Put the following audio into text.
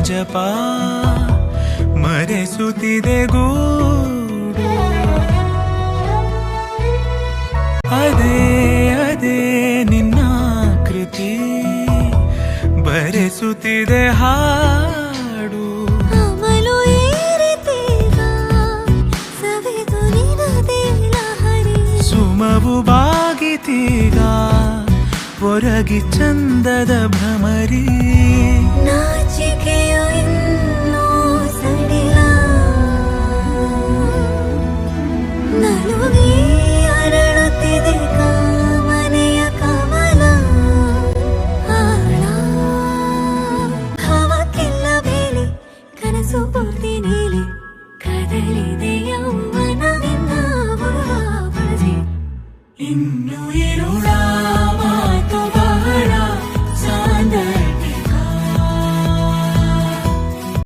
ಜಪ ಮರೆಸುತ್ತಿದೆ ಗೂಡು ಅದೇ ಅದೇ ನಿನ್ನ ಕೃತಿ ಬರೆಸುತ್ತಿದೆ ಹಾಡು ಅಮಲು ಏರಿತೀಗ ಸವಿದು ನಿನದೇ ಲಹರಿ ಸುಮವು ಬಾಗಿತೀಗ ಹೊರಗಿ ಚಂದದ ಭ್ರಮರಿ ನಾಚಿಕೆಯು